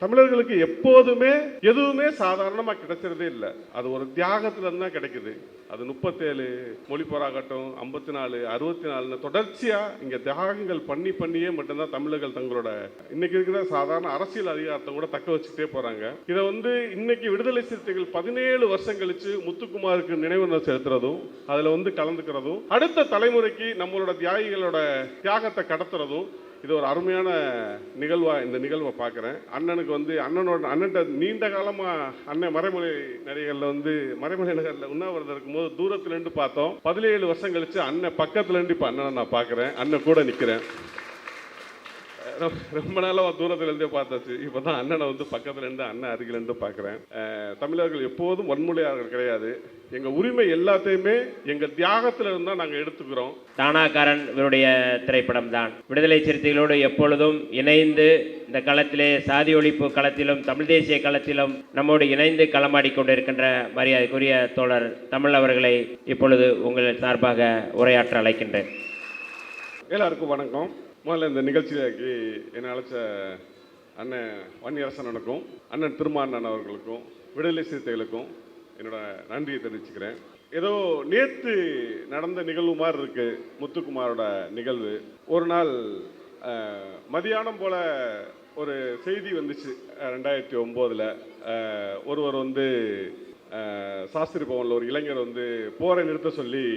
தமிழர்களுக்கு எப்போதுமே எதுவுமே சாதாரணமா கிடைச்சதே இல்லை. அது ஒரு தியாகத்துல தான் கிடைக்குது. அது 37 மொழி போராகட்டும், 54, 64 தொடர்ச்சியா இங்க தியாகங்கள் பண்ணியே மட்டும்தான் தமிழர்கள் தங்களோட இன்னைக்கு இருக்கிற சாதாரண அரசியல் அதிகாரத்தை கூட தக்க வச்சுக்கிட்டே போறாங்க. இதை இன்னைக்கு விடுதலை சிறுத்தைகள் 17 வருஷம் கழிச்சு முத்துக்குமாருக்கு நினைவு செலுத்துறதும் அதுல கலந்துக்கிறதும் அடுத்த தலைமுறைக்கு நம்மளோட தியாகிகளோட தியாகத்தை கடத்துறதும் இது ஒரு அருமையான நிகழ்வா இந்த நிகழ்வை பார்க்குறேன். அண்ணனுக்கு அண்ணன்ட்ட நீண்ட காலமா அண்ணன் மறைமலை நடிகர்ல மறைமலை நகர்ல உண்ணாவிரதம் இருக்கும்போது தூரத்துல இருந்து பார்த்தோம். 17 வருஷம் கழிச்சு அண்ணன் பக்கத்துல இருந்து இப்ப அண்ணனை நான் பார்க்குறேன், அண்ணன் கூட நிக்கிறேன். ரொம்ப நாளா தூரத்துல இருந்தே பார்த்தாச்சு. இப்பதான் அண்ணனை பக்கத்துல இருந்து அண்ணன் அருகில இருந்து பார்க்குறேன். தமிழர்கள் எப்போதும் வன்முறையாளர்கள் கிடையாது. எங்க உரிமை எல்லாத்தையுமே எங்க தியாகத்துல இருந்தா நாங்க எடுத்துக்கிறோம். தானாக்காரன் இவருடைய திரைப்படம் தான். விடுதலை சிறுத்தைகளோடு எப்பொழுதும் இணைந்து இந்த களத்திலே சாதி ஒழிப்பு களத்திலும் தமிழ் தேசிய களத்திலும் நம்மோடு இணைந்து களமாடி கொண்டிருக்கின்ற மரியாதைக்குரிய தோழர் தமிழ் அவர்களை இப்பொழுது உங்கள் சார்பாக உரையாற்ற அழைக்கின்றேன். எல்லாருக்கும் வணக்கம். முதல்ல இந்த நிகழ்ச்சிக்கு என்னை அழைச்ச அண்ணன் வன்னியரசனுக்கும் அண்ணன் திருமாண்ணன் அவர்களுக்கும் விடுதலை சிறுத்தைகளுக்கும் என்னோட நன்றியை தெரிவிச்சுக்கிறேன். ஏதோ நேற்று நடந்த நிகழ்வு மாதிரி இருக்கு முத்துக்குமாரோட நிகழ்வு. ஒரு நாள் மதியானம் போல ஒரு செய்தி வந்துச்சு. 2009 ஒருவர் சாஸ்திரி பவனில் ஒரு இளைஞர் போரை நிறுத்த சொல்லி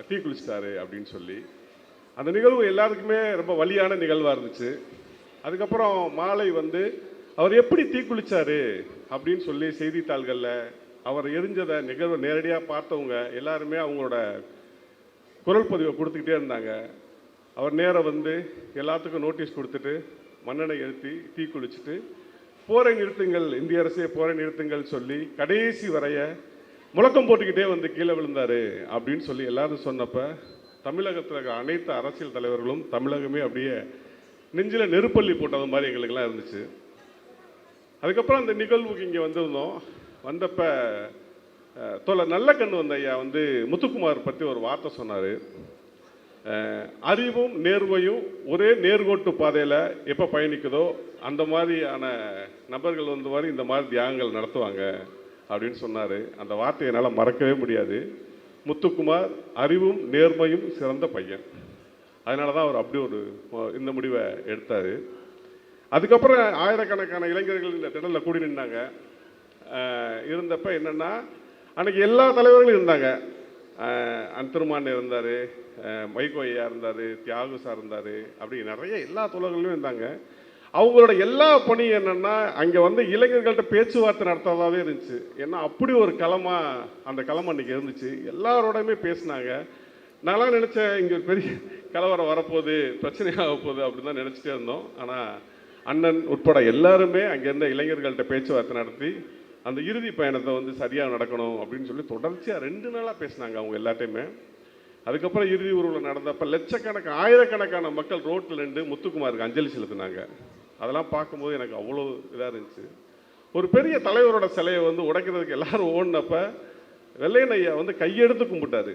தீ குளிச்சிட்டாரு அப்படின்னு சொல்லி அந்த நிகழ்வு எல்லாருக்குமே ரொம்ப வலியான நிகழ்வாக இருந்துச்சு. அதுக்கப்புறம் மாலை அவர் எப்படி தீக்குளிச்சாரு அப்படின்னு சொல்லி செய்தித்தாள்களில் அவர் எரிஞ்சதை நிகழ்வை நேரடியாக பார்த்தவங்க எல்லாருமே அவங்களோட குரல் பதிவை கொடுத்துக்கிட்டே இருந்தாங்க. அவர் நேரம் எல்லாத்துக்கும் நோட்டீஸ் கொடுத்துட்டு மண்ணெண்ணை எழுத்தி தீக்குளிச்சுட்டு போரை நிறுத்துங்கள், இந்திய அரசே போரை நிறுத்துங்கள் சொல்லி கடைசி வரைய முழக்கம் போட்டுக்கிட்டே கீழே விழுந்தாரு அப்படின்னு சொல்லி எல்லாரும் சொன்னப்ப தமிழகத்தில் இருக்கிற அனைத்து அரசியல் தலைவர்களும் தமிழகமே அப்படியே நெஞ்சில் நெருப்பள்ளி போட்டது மாதிரி எங்களுக்கெல்லாம் இருந்துச்சு. அதுக்கப்புறம் அந்த நிகழ்வுக்கு இங்கே வந்திருந்தோம். வந்தப்ப தோழர் நல்லக்கண்ணு ஐயா முத்துக்குமார் பற்றி ஒரு வார்த்தை சொன்னார். அறிவும் நேர்மையும் ஒரே நேர்கோட்டு பாதையில் எப்போ பயணிக்குதோ அந்த மாதிரியான நபர்கள் இந்த மாதிரி தியாகங்கள் நடத்துவாங்க அப்படின்னு சொன்னார். அந்த வார்த்தையை என்னால் மறக்கவே முடியாது. முத்துக்குமார் அறிவும் நேர்மையும் சிறந்த பையன். அதனால தான் அவர் அப்படி இந்த முடிவை எடுத்தார். அதுக்கப்புறம் ஆயிரக்கணக்கான இளைஞர்கள் இந்த திடலில் கூடி நின்றாங்க. இருந்தப்ப என்னென்னா அன்றைக்கி எல்லா தலைவர்களும் இருந்தாங்க. திருமான் இருந்தார், வைகோ ஐயா இருந்தார், தியாகு சார் இருந்தார், அப்படி நிறைய எல்லா தோழர்களும் இருந்தாங்க. அவங்களோட எல்லா பணி என்னென்னா அங்கே இளைஞர்கள்ட்ட பேச்சுவார்த்தை நடத்துறதாவே இருந்துச்சு. ஏன்னா அப்படி ஒரு களமாக அந்த களம் அன்றைக்கி இருந்துச்சு. எல்லாரோடையுமே பேசினாங்க. நான்லாம் நினச்சேன் இங்கே ஒரு பெரிய கலவரம் வரப்போகுது, பிரச்சனையாக போகுது அப்படின்னு தான் நினச்சிட்டே இருந்தோம். ஆனால் அண்ணன் உட்பட எல்லாருமே அங்கேருந்த இளைஞர்கள்ட்ட பேச்சுவார்த்தை நடத்தி அந்த இறுதி பயணத்தை சரியாக நடக்கணும் அப்படின்னு சொல்லி தொடர்ச்சியாக 2 நாளாக பேசினாங்க அவங்க எல்லாத்தையுமே. அதுக்கப்புறம் இறுதி ஊர்வலம் நடந்தப்ப ஆயிரக்கணக்கான மக்கள் ரோட்டில் நின்று முத்துக்குமாருக்கு அஞ்சலி செலுத்தினாங்க. அதெல்லாம் பார்க்கும்போது எனக்கு அவ்வளோ இதாக இருந்துச்சு. ஒரு பெரிய தலைவரோட சிலையை உடைக்கிறதுக்கு எல்லாரும் ஓடினப்ப வெள்ளையன் ஐயா கையெடுத்து கும்பிட்டாரு.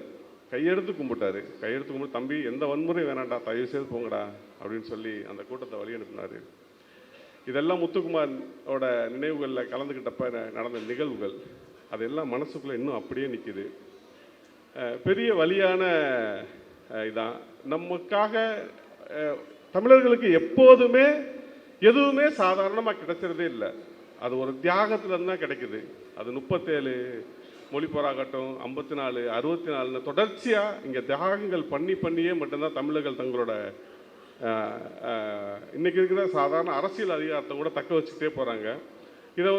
தம்பி எந்த வன்முறையும் வேணாண்டா, தயவு செய்து போங்கடா அப்படின்னு சொல்லி அந்த கூட்டத்தை வழி அனுப்பினார். இதெல்லாம் முத்துக்குமாரோட நினைவுகளில் கலந்துக்கிட்டப்ப நடந்த நிகழ்வுகள். அதெல்லாம் மனசுக்குள்ளே இன்னும் அப்படியே நிற்கிது. பெரிய வலியான இதான். நமக்காக தமிழர்களுக்கு எப்போதுமே எதுவுமே சாதாரணமாக கிடைச்சதே இல்லை. அது ஒரு தியாகத்துல தான் கிடைக்குது. அது 37 மொழி போராகட்டும், 54, 64 தொடர்ச்சியா இங்க தியாகங்கள் பண்ணியே மட்டும்தான் தமிழர்கள் தங்களோட இன்னைக்கு இருக்கிற சாதாரண அரசியல் அதிகாரத்தை கூட தக்க வச்சுக்கிட்டே போறாங்க. இதை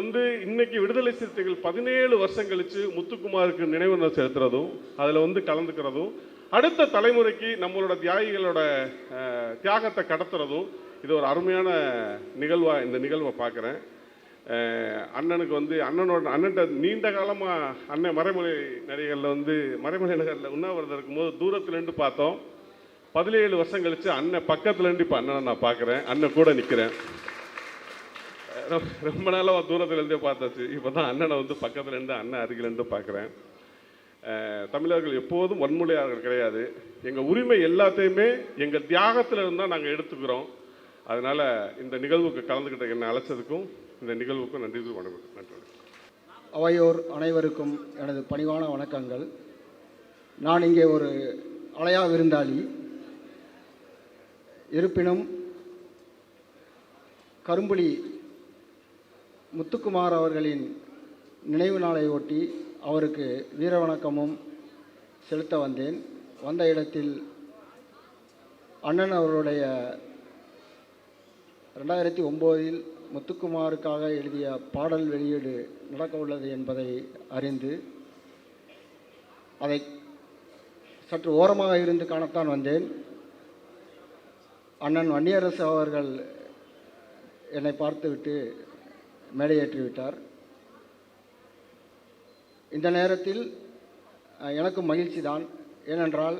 இன்னைக்கு விடுதலை சிறுத்தைகள் 17 வருஷம் கழிச்சு முத்துக்குமாருக்கு நினைவு செலுத்துறதும் அதுல கலந்துக்கிறதும் அடுத்த தலைமுறைக்கு நம்மளோட தியாகிகளோட தியாகத்தை கடத்துறதும் இது ஒரு அருமையான நிகழ்வா இந்த நிகழ்வை பார்க்குறேன். அண்ணனுக்கு அண்ணன்ட்ட நீண்ட காலமா அண்ணன் மறைமலை நடிகர்ல மறைமலை நகர்ல உண்ணாவிரதம் இருக்கும்போது தூரத்துல இருந்து பார்த்தோம். 17 வருஷம் கழிச்சு அண்ணன் பக்கத்துல இருந்து இப்ப அண்ணனை நான் பார்க்குறேன், அண்ணன் கூட நிக்கிறேன். ரொம்ப நாளா தூரத்துல இருந்தே பார்த்தாச்சு. இப்பதான் அண்ணனை பக்கத்துல இருந்து அண்ணன் அருகில இருந்து பார்க்குறேன். தமிழர்கள் எப்போதும் வன்முறையாளர்கள் கிடையாது. எங்க உரிமை எல்லாத்தையுமே எங்க தியாகத்துல இருந்தா நாங்க எடுத்துக்கிறோம். அதனால் இந்த நிகழ்வுக்கு கலந்துக்கிட்ட என்னை அழைச்சதுக்கும் இந்த நிகழ்வுக்கும் நன்றி வணக்கம். நன்றி. அவையோர் அனைவருக்கும் எனது பணிவான வணக்கங்கள். நான் இங்கே ஒரு அலையா விருந்தாளி. இருப்பினும் கரும்புலி முத்துக்குமார் அவர்களின் நினைவு நாளை ஒட்டி அவருக்கு வீர வணக்கமும் செலுத்த வந்தேன். வந்த இடத்தில் அண்ணன் அவருடைய 2009 முத்துக்குமாருக்காக எழுதிய பாடல் வெளியீடு நடக்க உள்ளது என்பதை அறிந்து அதை சற்று ஓரமாக இருந்து காணத்தான் வந்தேன். அண்ணன் வன்னியரசு அவர்கள் என்னை பார்த்துவிட்டு மேடையேற்றிவிட்டார். இந்த நேரத்தில் எனக்கும் மகிழ்ச்சி தான். ஏனென்றால்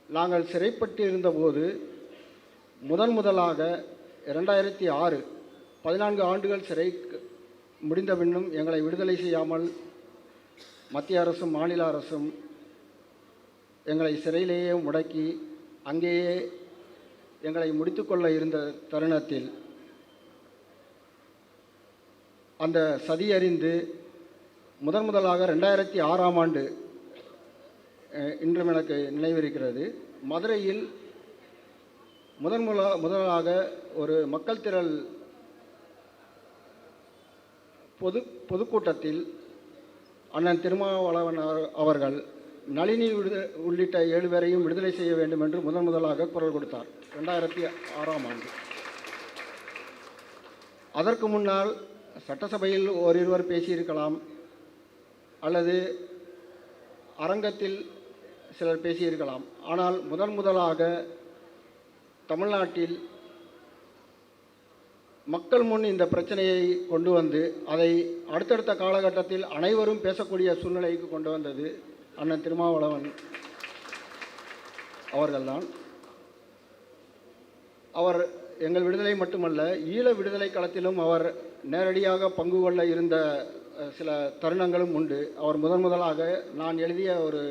நாங்கள் சிறைப்பட்டு இருந்தபோது முதலாக 2006 14 ஆண்டுகள் சிறை முடிந்த பின்னும் எங்களை விடுதலை செய்யாமல் மத்திய அரசும் மாநில அரசும் எங்களை சிறையிலேயே முடக்கி அங்கேயே எங்களை முடித்துக்கொள்ள இருந்த தருணத்தில் அந்த சதி அறிந்து முதலாக 2006ஆம் ஆண்டு இன்றும் எனக்கு நினைவிருக்கிறது. மதுரையில் முதலாக ஒரு மக்கள் திரள் பொதுக்கூட்டத்தில் அண்ணன் திருமாவளவன் அவர்கள் நளினி உள்ளிட்ட 7 பேரையும் விடுதலை செய்ய வேண்டும் என்று முதலாக குரல் கொடுத்தார் 2006ஆம் ஆண்டு. அதற்கு முன்னால் சட்டசபையில் ஓரிருவர் பேசியிருக்கலாம், அல்லது அரங்கத்தில் சிலர் பேசியிருக்கலாம். ஆனால் முதலாக தமிழ்நாட்டில் மக்கள் முன் இந்த பிரச்சனையை கொண்டு வந்து அதை அடுத்தடுத்த காலகட்டத்தில் அனைவரும் பேசக்கூடிய சூழ்நிலைக்கு கொண்டு வந்தது அண்ணன் திருமாவளவன் அவர்கள்தான். அவர் எங்கள் விடுதலை மட்டுமல்ல, ஈழ விடுதலை களத்திலும் அவர் நேரடியாக பங்கு கொள்ள இருந்த சில தருணங்களும் உண்டு. அவர் முதலாக நான் எழுதிய ஒரு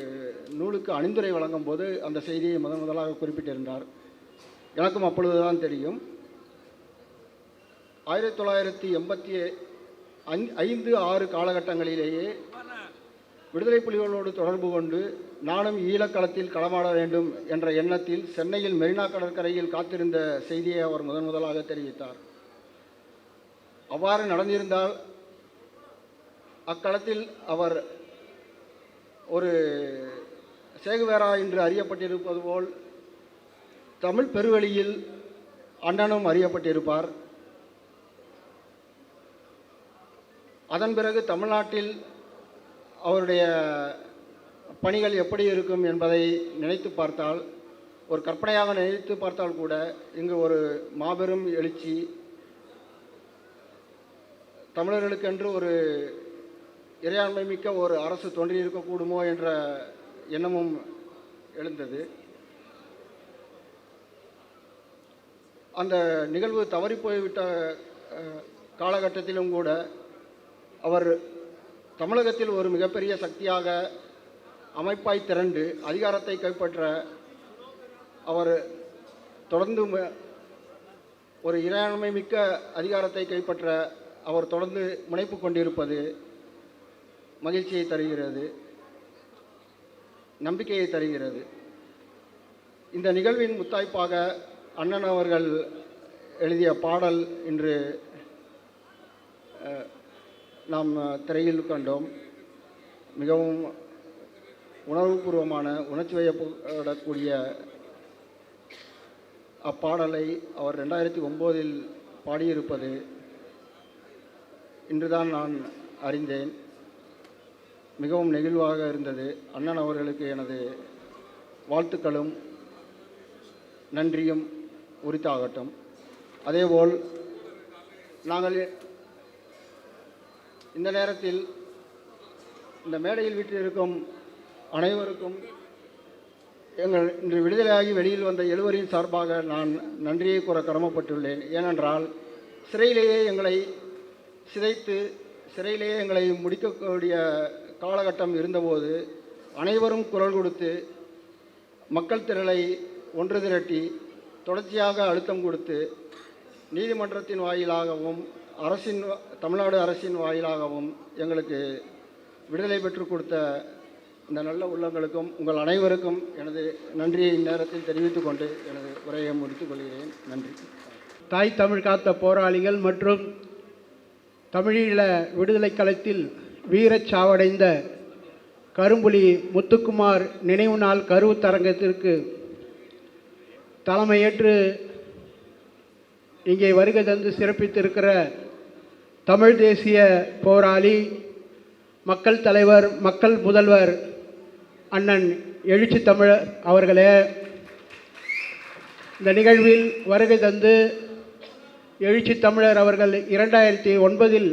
நூலுக்கு அணிந்துரை வழங்கும் போது அந்த செய்தியை முதலாக குறிப்பிட்டிருந்தார். எனக்கும் அப்பொழுதுதான் தெரியும். 1985-86 காலகட்டங்களிலேயே விடுதலை புலிகளோடு தொடர்பு கொண்டு நானும் ஈழக்களத்தில் களமாட வேண்டும் என்ற எண்ணத்தில் சென்னையில் மெரினா கடற்கரையில் காத்திருந்த செய்தியை அவர் முதலாக தெரிவித்தார். அவ்வாறு நடந்திருந்தால் அக்களத்தில் அவர் ஒரு சேகுவேரா என்று அறியப்பட்டிருப்பது போல் தமிழ் பெருவெளியில் அண்ணனும் அறியப்பட்டிருப்பார். அதன் பிறகு தமிழ்நாட்டில் அவருடைய பணிகள் எப்படி இருக்கும் என்பதை நினைத்து பார்த்தால், ஒரு கற்பனையாக நினைத்து பார்த்தால் கூட இங்கு ஒரு மாபெரும் எழுச்சி, தமிழர்களுக்கென்று ஒரு இறையாண்மை மிக்க ஒரு அரசு தோன்றியிருக்கக்கூடுமோ என்ற எண்ணமும் எழுந்தது. அந்த நிகழ்வு தவறிப்போய்விட்ட காலகட்டத்திலும் கூட அவர் தமிழகத்தில் ஒரு மிகப்பெரிய சக்தியாக அமைப்பாய் திரண்டு அதிகாரத்தை கைப்பற்ற அவர் தொடர்ந்து ஒரு இறையாண்மை மிக்க அதிகாரத்தை கைப்பற்ற அவர் தொடர்ந்து முனைப்பு கொண்டிருப்பது மகிழ்ச்சியை தருகிறது, நம்பிக்கையை தருகிறது. இந்த நிகழ்வின் முத்தாய்ப்பாக அண்ணன் அவர்கள் எழுதிய பாடல் இன்று நாம் திரையில் கண்டோம். மிகவும் உணர்வுபூர்வமான, உணர்ச்சி வயப்படக்கூடிய அப்பாடலை அவர் 2009 பாடியிருப்பது இன்றுதான் நான் அறிந்தேன். மிகவும் நெகிழ்வாக இருந்தது. அண்ணன் அவர்களுக்கு எனது வாழ்த்துக்களும் நன்றியும் உரித்தாகட்டும். அதேபோல் நாங்கள் இந்த நேரத்தில் இந்த மேடையில் வீட்டிலிருக்கும் அனைவருக்கும் எங்கள் இன்று விடுதலையாகி வெளியில் வந்த 7 சார்பாக நான் நன்றியை கூற கடமைப்பட்டுள்ளேன். ஏனென்றால் சிறையிலேயே எங்களை சிதைத்து சிறையிலேயே எங்களை முடிக்கக்கூடிய காலகட்டம் இருந்தபோது அனைவரும் குரல் கொடுத்து மக்கள் திரளை ஒன்று திரட்டி தொடர்ச்சியாக அழுத்தம் கொடுத்து நீதிமன்றத்தின் வாயிலாகவும் தமிழ்நாடு அரசின் வாயிலாகவும் எங்களுக்கு விடுதலை பெற்றுக் கொடுத்த இந்த நல்ல உள்ளங்களுக்கும் உங்கள் அனைவருக்கும் எனது நன்றியை இந்நேரத்தில் தெரிவித்துக் கொண்டு எனது உரையை முடித்துக் கொள்கிறேன். நன்றி. தாய் தமிழ் காத்த போராளிகள் மற்றும் தமிழீழ விடுதலை களத்தில் வீரச் சாவடைந்த கரும்புலி முத்துக்குமார் நினைவு நாள் கருத்தரங்கத்திற்கு தலைமையேற்று இங்கே வருகை தந்து சிறப்பித்திருக்கிற தமிழ் தேசிய போராளி, மக்கள் தலைவர், மக்கள் முதல்வர் அண்ணன் எழுச்சி தமிழர் அவர்களே, இந்த நிகழ்வில் வருகை தந்து எழுச்சி தமிழர் அவர்கள் 2009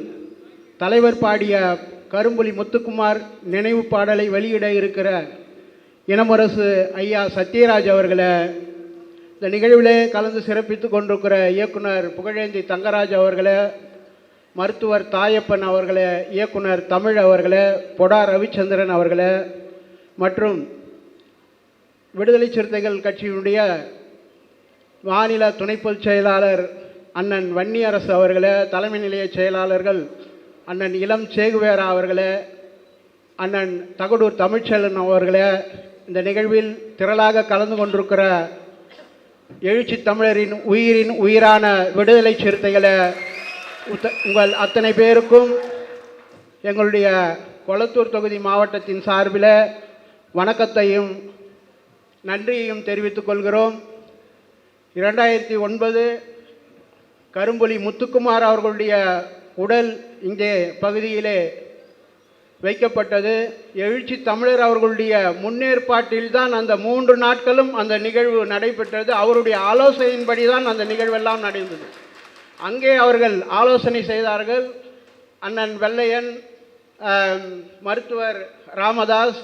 தலைவர் பாடிய கரும்புலி முத்துக்குமார் நினைவு பாடலை வெளியிட இருக்கிற இனமுரசு ஐயா சத்யராஜ் அவர்களே, இந்த நிகழ்விலே கலந்து சிறப்பித்து கொண்டிருக்கிற இயக்குனர் புகழேந்தி தங்கராஜ் அவர்களே, மருத்துவர் தாயப்பன் அவர்களே, இயக்குனர் தமிழ் அவர்களே, பொடா ரவிச்சந்திரன் அவர்களே, மற்றும் விடுதலை சிறுத்தைகள் கட்சியினுடைய மாநில துணை பொதுச் செயலாளர் அண்ணன் வன்னியரசு அவர்களே, தலைமை நிலைய செயலாளர்கள் அண்ணன் இளம் சேகுவேரா அவர்களே, அண்ணன் தகடூர் தமிழ்ச்செல்வன் அவர்களே, இந்த நிகழ்வில் திரளாக கலந்து கொண்டிருக்கிற எழுச்சி தமிழரின் உயிரான விடுதலை சிறுத்தைகளை உங்கள் அத்தனை பேருக்கும் எங்களுடைய கொளத்தூர் தொகுதி மாவட்டத்தின் சார்பில் வணக்கத்தையும் நன்றியையும் தெரிவித்துக் கொள்கிறோம். 2009 கரும்புலி முத்துக்குமார் அவர்களுடைய உடல் இங்கே பகுதியிலே வைக்கப்பட்டது. எழுச்சி தமிழர் அவர்களுடைய முன்னேற்பாட்டில் தான் அந்த 3 நாட்களும் அந்த நிகழ்வு நடைபெற்றது. அவருடைய ஆலோசனையின்படி தான் அந்த நிகழ்வெல்லாம் நடந்தது. அங்கே அவர்கள் ஆலோசனை செய்தார்கள். அண்ணன் வெள்ளையன், மருத்துவர் ராமதாஸ்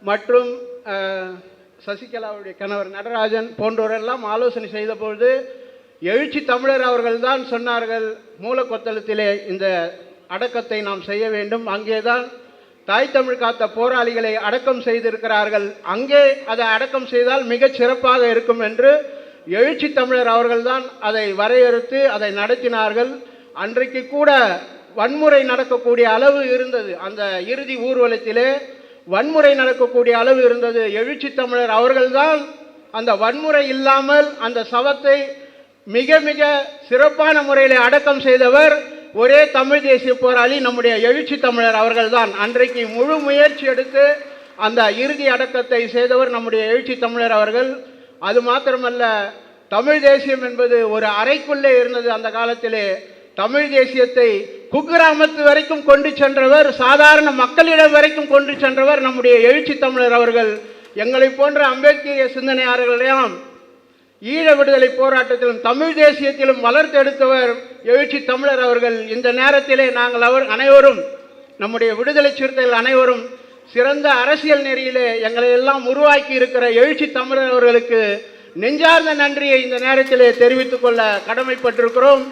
மற்றும் சசிகலாவுடைய கணவர் நடராஜன் போன்றோரெல்லாம் ஆலோசனை செய்தபொழுது எழுச்சி தமிழர் அவர்கள்தான் சொன்னார்கள், மூலக்கொத்தளத்திலே இந்த அடக்கத்தை நாம் செய்ய வேண்டும். அங்கேதான் தாய் தமிழ் காத்த போராளிகளை அடக்கம் செய்திருக்கிறார்கள், அங்கே அதை அடக்கம் செய்தால் மிகச் சிறப்பாக இருக்கும் என்று எழுச்சி தமிழர் அவர்கள்தான் அதை வரையறுத்து அதை நடத்தினார்கள். அன்றைக்கு கூட வன்முறை நடக்கக்கூடிய அளவு இருந்தது. அந்த இறுதி ஊர்வலத்திலே வன்முறை நடக்கக்கூடிய அளவு இருந்தது. எழுச்சி தமிழர் அவர்கள்தான் அந்த வன்முறை இல்லாமல் அந்த சவத்தை மிக மிக சிறப்பான முறையில் அடக்கம் செய்தவர் ஒரே தமிழ் தேசிய போராளி நம்முடைய எழுச்சி தமிழர் அவர்கள்தான். அன்றைக்கு முழு முயற்சி எடுத்து அந்த இறுதி அடக்கத்தை செய்தவர் நம்முடைய எழுச்சி தமிழர் அவர்கள். அது மாத்திரமல்ல, தமிழ் தேசியம் என்பது ஒரு அறைக்குள்ளே இருந்தது. அந்த காலத்திலே தமிழ் தேசியத்தை குக்கிராமத்து வரைக்கும் கொண்டு சென்றவர், சாதாரண மக்களிடம் வரைக்கும் கொண்டு சென்றவர் நம்முடைய எழுச்சி தமிழர் அவர்கள். எங்களை போன்ற அம்பேத்கரிய சிந்தனையாளர்களையும் ஈழ விடுதலை போராட்டத்திலும் தமிழ் தேசியத்திலும் வளர்த்தெடுத்தவர் எழுச்சி தமிழர் அவர்கள். இந்த நேரத்திலே நாங்கள் அனைவரும், நம்முடைய விடுதலை சிறுத்தைகள் அனைவரும் சிறந்த அரசியல் நெறியிலே எங்களை எல்லாம் உருவாக்கி இருக்கிற எழுச்சி தமிழர் அவர்களுக்கு நெஞ்சார்ந்த நன்றியை இந்த நேரத்திலே தெரிவித்துக் கொள்ள கடமைப்பட்டிருக்கிறோம்.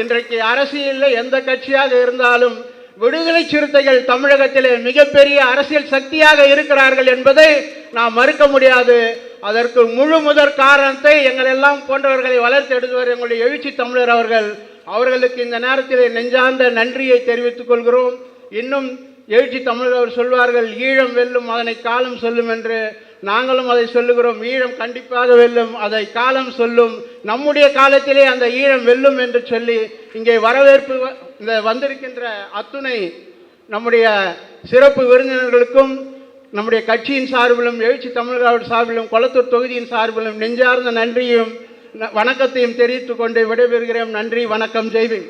இன்றைக்கு அரசியலில் எந்த கட்சியாக இருந்தாலும் விடுதலை சிறுத்தைகள் தமிழகத்திலே மிகப்பெரிய அரசியல் சக்தியாக இருக்கிறார்கள் என்பதை நாம் மறுக்க முடியாது. அதற்கு முழு முதற் காரணத்தை எங்கள் எல்லாம் போன்றவர்களை வளர்த்தெடுத்தவர் எங்களுடைய எழுச்சி தமிழர் அவர்கள். அவர்களுக்கு இந்த நேரத்தில் நெஞ்சார்ந்த நன்றியை தெரிவித்துக் கொள்கிறோம். இன்னும் எழுச்சி தமிழர் அவர் சொல்வார்கள், ஈழம் வெல்லும் அதனை காலம் சொல்லும் என்று. நாங்களும் அதை சொல்லுகிறோம். ஈழம் கண்டிப்பாக வெல்லும், அதை காலம் சொல்லும். நம்முடைய காலத்திலே அந்த ஈழம் வெல்லும் என்று சொல்லி இங்கே வரவேற்பு இந்த வந்திருக்கின்ற அத்துணை நம்முடைய சிறப்பு விருந்தினர்களுக்கும் நம்முடைய கட்சியின் சார்பிலும் எழுச்சி தமிழர் சார்பிலும் கொளத்தூர் தொகுதியின் சார்பிலும் நெஞ்சார்ந்த நன்றியும் வணக்கத்தையும் தெரிவித்துக் கொண்டு விடைபெறுகிறேன். நன்றி, வணக்கம், ஜெய்பீம்.